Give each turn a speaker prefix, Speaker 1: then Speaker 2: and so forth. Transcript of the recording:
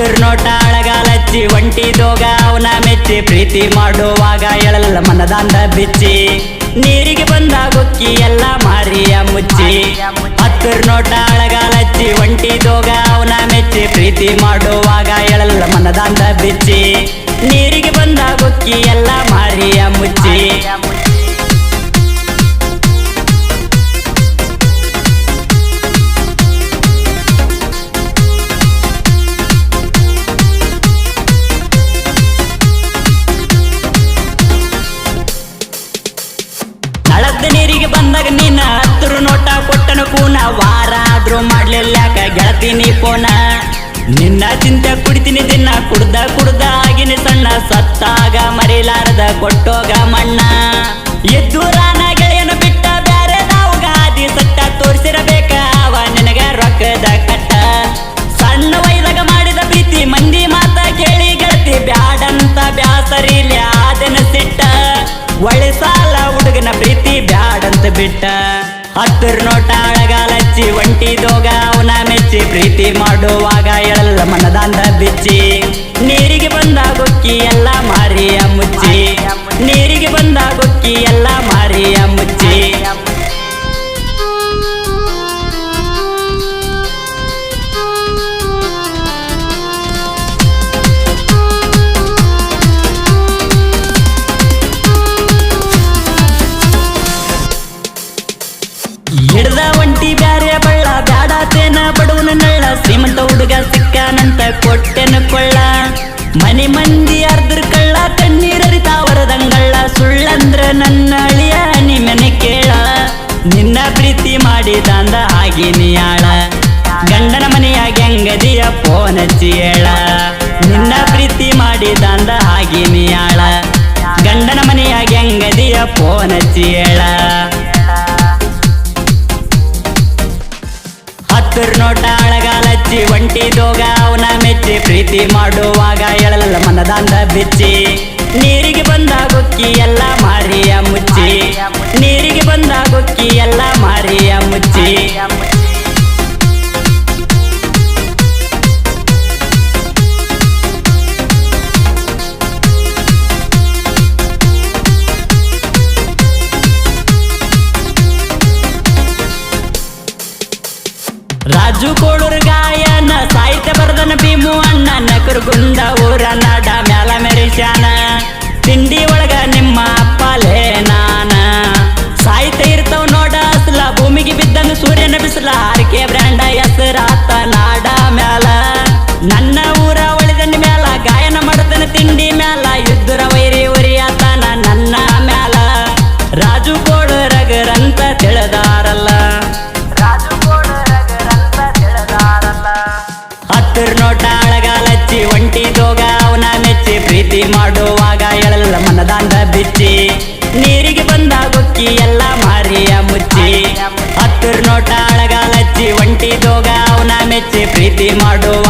Speaker 1: ಹತ್ತರ ನೋಟ ಅಳಗಾಲಚ್ಚಿ ಒಂಟಿದೋಗ ಅವನ ಮೆಚ್ಚಿ ಪ್ರೀತಿ ಮಾಡುವಾಗ ಎಳಲ್ಲ ಮನದಾಂದ ಬಿಚ್ಚಿ ನೀರಿಗೆ ಬಂದಾಗೊಕ್ಕಿ ಎಲ್ಲ ಮಾರಿಯ ಮುಚ್ಚಿ ಹತ್ತರ ನೋಟ ಅಳಗಾಲಚ್ಚಿ ಒಂಟಿದೋಗ ಅವನ ಮೆಚ್ಚಿ ಪ್ರೀತಿ ಮಾಡುವಾಗ ಎಳಲ್ಲ ಮನದಾಂದ ಬಿಚ್ಚಿ ನೀರಿಗೆ ಬಂದಾಗೊಕ್ಕಿ ಎಲ್ಲ ಮಾರಿಯ ಮುಚ್ಚಿ ನೀರಿಗೆ ಬಂದಾಗ ನೀನ ಹತ್ತರ ನೋಟ ಕೊಟ್ಟನ ಕೂನ ವಾರ ಆದ್ರೂ ಮಾಡ್ಲಿಲ್ಲ ಯಾಕ ಗೆಳತೀನಿ ಫೋನ ನಿನ್ನ ಚಿಂತೆ ಕುಡಿತೀನಿ ದಿನ ಕುಡ್ದ ಆಗಿನಿ ಸಣ್ಣ ಸತ್ತಾಗ ಮರಿಲಾರದ ಕೊಟ್ಟೋಗ ಮಣ್ಣ ಎದ್ದೂರಾನ ಗೆಳೆಯನ ಬಿಟ್ಟ ಬ್ಯಾರೆ ನಾವು ಗಾದಿ ಸಟ್ಟ ತೋರಿಸಿರಬೇಕ ಅವ ನಿನಗ ರೊಕ್ಕದ ಕಟ್ಟ ಸಣ್ಣ ವಯದಾಗ ಮಾಡಿದ ಪ್ರೀತಿ ಮಂದಿ ಮಾತ ಕೇಳಿ ಗೆಳತಿ ಬ್ಯಾಡಂತ ಬ್ಯಾಸರಿಲಿ ಆದನ ಸಿಟ್ಟ ಒಳ್ಳೆ ಸಾಲ ಹುಡುಗನ ಪ್ರೀತಿ ಬ್ಯಾಡಂತ ಬಿಟ್ಟ ಹತ್ತರ ನೋಟ ಅಳಗಾಲಚ್ಚಿ ಒಂಟಿದೋಗ ಅವನ ಮೆಚ್ಚಿ ಪ್ರೀತಿ ಮಾಡುವಾಗ ಎಳಲ್ಲ ಮನದಾಂದ ಬಿಚ್ಚಿ ನೀರಿಗೆ ಬಂದಾಗೊಕ್ಕಿ ಎಲ್ಲ ಮಾರಿಯ ಮುಚ್ಚಿ ನೀರಿಗೆ ಬಂದಾಗೊಕ್ಕಿ ಎಲ್ಲ ಮಾರಿಯ ಮುಚ್ಚಿ ಹಿಡ್ದ ಒಂಟಿ ಬ್ಯಾರೆ ಬಳ್ಳ ಬ್ಯಾಡಾತೇನ ಬಡವನ ನಳ್ಳ ಶ್ರೀಮಂತ ಹುಡುಗ ಸಿಕ್ಕಾನಂತ ಕೊಟ್ಟೆನ ಕೊಳ್ಳ ಮನೆ ಮಂದಿ ಅರ್ದ್ರ ಕಳ್ಳ ಕಣ್ಣೀರರಿತಾವರದಂಗಳ್ಳ ಸುಳ್ಳಂದ್ರ ನನ್ನ ಅಳಿಯ ನಿಮ್ಮನೆ ಕೇಳ ನಿನ್ನ ಪ್ರೀತಿ ಮಾಡಿದಂದ ಆಗಿನಿ ಆಳ ಗಂಡನ ಮನೆಯಾಗ ಹೆಂಗದಿಯ ಫೋನ್ ಹಚ್ಚಿ ಹೇಳ ನಿನ್ನ ಪ್ರೀತಿ ಮಾಡಿದಂದ ಆಗಿನಿ ಆಳ ಗಂಡನ ಮನೆಯಾಗ ಹೆಂಗದಿಯ ಫೋನ್ ಹಚ್ಚಿ ಹೇಳ ಹತ್ತರ ನೋಟ ಅಳಗಾಲಚ್ಚಿ ಒಂಟಿದೋಗ ಅವನ ಮೆಚ್ಚಿ ಪ್ರೀತಿ ಮಾಡುವಾಗ ಎಳಲ್ಲ ಮನದಾಂದ ಬಿಚ್ಚಿ ನೀರಿಗೆ ಬಂದಾಗೊಕ್ಕಿ ಎಲ್ಲ ಮಾರಿಯ ಮುಚ್ಚಿ ನೀರಿಗೆ ಬಂದಾಗೊಕ್ಕಿ ಎಲ್ಲ ಮಾರಿಯ ಮುಚ್ಚಿ ರಾಜು ಕೋಳೂರ್ ಗಾಯನ ಸಾಹಿತ್ಯ ಬರ್ದನ ಭೀಮು ಅಣ್ಣ ನಕರುಗುಂದ ಊರ ನಾಡ ಮ್ಯಾಲ ಮೆರಿಸ್ಯಾನ ತಿಂಡಿ ಒಳಗ ನಿಮ್ಮ ಅಪ್ಪಲೇ ನಾನ ಸಾಹಿತ್ಯ ಇರ್ತಾವ ನೋಡ ಅಸಲ ಭೂಮಿಗೆ ಬಿದ್ದಂಗ ಸೂರ್ಯನ ಬಿಸಲ ಆರ್ಕೆ ಬ್ರ್ಯಾಂಡ ಹೆಸರಾತ ನಾಡ ಮ್ಯಾಲ ನನ್ನ ಊರ ಒಳಿದನ ಮ್ಯಾಲ ಗಾಯನ ಮಾಡತನ ತಿಂಡಿ ಮ್ಯಾಲ ಯುದ್ಧರ ವೈರಿ ಒರಿಯಾತನ ನನ್ನ ಮ್ಯಾಲ ರಾಜು ಕೋಳೂರಗರಂತ ತಿಳಿದಾರಲ್ಲ ಹತ್ತರ ನೋಟ ಅಳಗಾಲಚ್ಚಿ ಒಂಟಿದೋಗ ಅವನ ಮೆಚ್ಚಿ ಪ್ರೀತಿ ಮಾಡುವಾಗ ಎಳಲ್ಲ ಮನದಾಂದ ಬಿಚ್ಚಿ ನೀರಿಗೆ ಬಂದಾಗೊಕ್ಕಿ ಎಲ್ಲ ಮಾರಿಯ ಮುಚ್ಚಿ ಹತ್ತರ ನೋಟ ಅಳಗಾಲಚ್ಚಿ ಒಂಟಿದೋಗ ಅವನ ಮೆಚ್ಚಿ ಪ್ರೀತಿ ಮಾಡುವ